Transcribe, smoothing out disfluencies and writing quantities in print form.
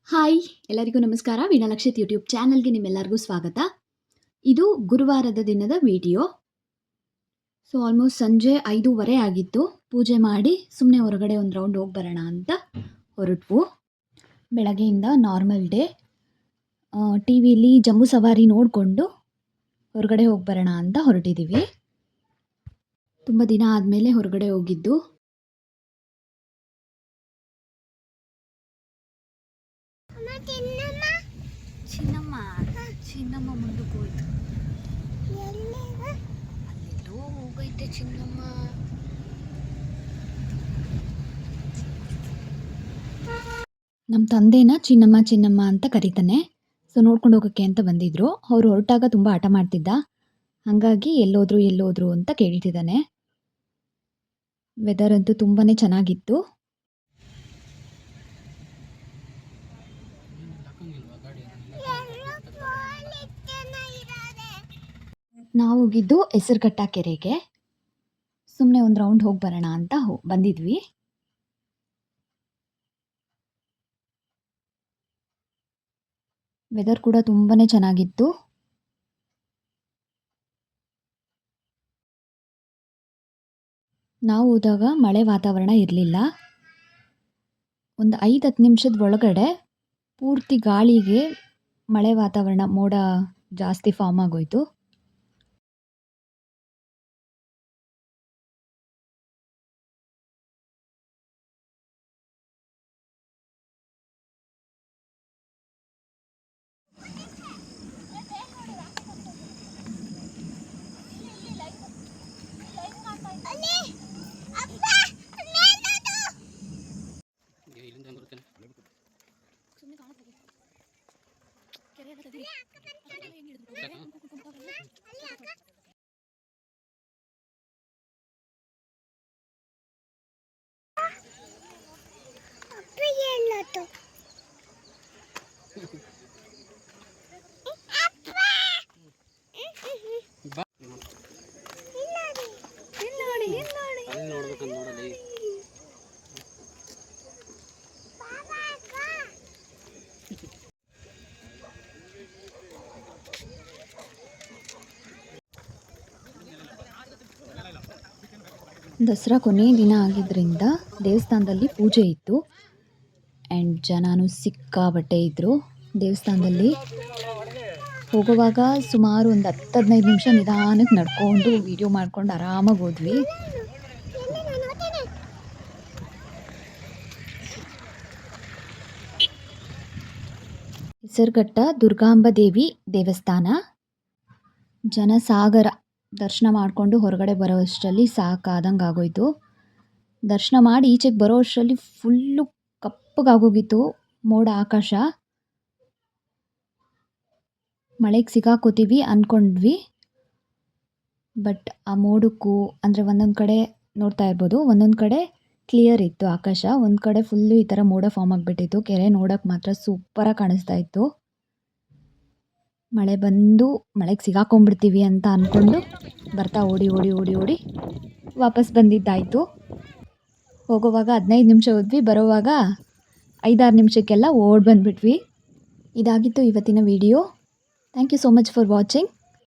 Hi! ಎಲ್ಲರಿಗೂ ನಮಸ್ಕಾರ. ವೀಣಾಲಕ್ಷಿತ್ YouTube ಚಾನಲ್‌ಗೆ ನಿಮ್ಮೆಲ್ಲರಿಗೂ ಸ್ವಾಗತ. ಇದು ಗುರುವಾರದ ದಿನದ ವಿಡಿಯೋ. ಆಲ್ಮೋಸ್ಟ್ ಸಂಜೆ 5:30 ಆಗಿತ್ತು. ಪೂಜೆ ಮಾಡಿ ಸುಮ್ಮನೆ ಹೊರಗಡೆ ಒಂದು ರೌಂಡ್ ಹೋಗಿ ಬರೋಣ ಅಂತ ಹೊರಟ್ವು. ಬೆಳಗ್ಗೆಯಿಂದ ನಾರ್ಮಲ್ ಡೇ. ಟಿವಿಲಿ ಜಂಬೂ ಸವಾರಿ ನೋಡಿಕೊಂಡು ಹೊರಗಡೆ ಹೋಗಿ ಬರೋಣ ಅಂತ ಹೊರಟಿದ್ದೀವಿ. ತುಂಬ ದಿನ ಆದಮೇಲೆ ಹೊರಗಡೆ ಹೋಗಿದ್ದು. ಚಿನ್ನಮ್ಮ ಮುಂದಕ್ಕೆ ಹೋಯ್ತು. ಅಲ್ಲೆಲ್ಲೋ ಹೋಗೈತೆ ಚಿನ್ನಮ್ಮ. ನಮ್ಮ ತಂದೆನ ಚಿನ್ನಮ್ಮ ಅಂತ ಕರೀತಾನೆ. ನೋಡ್ಕೊಂಡು ಹೋಗೋಕ್ಕೆ ಅಂತ ಬಂದಿದ್ರು. ಅವ್ರು ಹೊರಟಾಗ ತುಂಬ ಹಠ ಮಾಡ್ತಿದ್ದ. ಹಾಗಾಗಿ ಎಲ್ಲೋದ್ರು ಅಂತ ಕೇಳ್ತಿದ್ದಾನೆ. ವೆದರ್ ಅಂತೂ ತುಂಬಾ ಚೆನ್ನಾಗಿತ್ತು. ನಾವು ಹೋಗಿದ್ದು ಹೆಸರುಘಟ್ಟ ಕೆರೆಗೆ. ಸುಮ್ಮನೆ ಒಂದು ರೌಂಡ್ ಹೋಗಿ ಬರೋಣ ಅಂತ ಬಂದಿದ್ವಿ. ವೆದರ್ ಕೂಡ ತುಂಬಾ ಚೆನ್ನಾಗಿತ್ತು. ನಾವು ಹೋದಾಗ ಮಳೆ ವಾತಾವರಣ ಇರಲಿಲ್ಲ. ಒಂದು 5-10 ನಿಮಿಷದ ಒಳಗಡೆ ಪೂರ್ತಿ ಗಾಳಿಗೆ ಮಳೆ ವಾತಾವರಣ, ಮೋಡ ಜಾಸ್ತಿ ಫಾರ್ಮ್ ಆಗೋಯ್ತು. ದಸರಾ ಕೊನೆಯ ದಿನ ಆಗಿದ್ದರಿಂದ ದೇವಸ್ಥಾನದಲ್ಲಿ ಪೂಜೆ ಇತ್ತು. ಆ್ಯಂಡ್ ಜನನೂ ಸಿಕ್ಕಾಬಟ್ಟೆ ಇದ್ದರು ದೇವಸ್ಥಾನದಲ್ಲಿ. ಹೋಗುವಾಗ ಸುಮಾರು ಒಂದು 10-15 ನಿಮಿಷ ನಿಧಾನಕ್ಕೆ ನಡ್ಕೊಂಡು ವಿಡಿಯೋ ಮಾಡ್ಕೊಂಡು ಆರಾಮಾಗಿ ಹೋದ್ವಿ. ಹೆಸರುಘಟ್ಟ ದುರ್ಗಾಂಬ ದೇವಿ ದೇವಸ್ಥಾನ. ಜನಸಾಗರ. ದರ್ಶನ ಮಾಡಿಕೊಂಡು ಹೊರಗಡೆ ಬರೋ ಅಷ್ಟರಲ್ಲಿ ಸಾಕಾದಂಗೆ ಆಗೋಯ್ತು. ದರ್ಶನ ಮಾಡಿ ಈಚೆಗೆ ಬರೋ ಅಷ್ಟರಲ್ಲಿ ಫುಲ್ಲು ಕಪ್ಪಗಾಗೋಗಿತ್ತು ಮೋಡ ಆಕಾಶ. ಮಳೆಗೆ ಸಿಕ್ಕಾಕೋತೀವಿ ಅಂದ್ಕೊಂಡ್ವಿ. ಬಟ್ ಆ ಮೋಡಕ್ಕೂ ಅಂದರೆ ಒಂದೊಂದು ಕಡೆ ನೋಡ್ತಾ ಇರ್ಬೋದು, ಒಂದೊಂದು ಕಡೆ ಕ್ಲಿಯರ್ ಇತ್ತು ಆಕಾಶ, ಒಂದು ಕಡೆ ಫುಲ್ಲು ಈ ಥರ ಮೋಡ ಫಾರ್ಮ್ ಆಗಿಬಿಟ್ಟಿತ್ತು. ಕೆರೆ ನೋಡೋಕ್ಕೆ ಮಾತ್ರ ಸೂಪರಾಗಿ ಕಾಣಿಸ್ತಾ ಇತ್ತು. ಮಳೆ ಬಂದು ಮಳೆಗೆ ಸಿಗಾಕೊಂಡ್ಬಿಡ್ತೀವಿ ಅಂತ ಅಂದ್ಕೊಂಡು ಬರ್ತಾ ಓಡಿ ವಾಪಸ್ ಬಂದಿದ್ದಾಯಿತು. ಹೋಗೋವಾಗ 15 ನಿಮಿಷ ಹೋದ್ವಿ, ಬರೋವಾಗ 5-6 ನಿಮಿಷಕ್ಕೆಲ್ಲ ಓಡಿ ಬಂದುಬಿಟ್ವಿ. ಇದಾಗಿತ್ತು ಇವತ್ತಿನ ವಿಡಿಯೋ. Thank you so much for watching.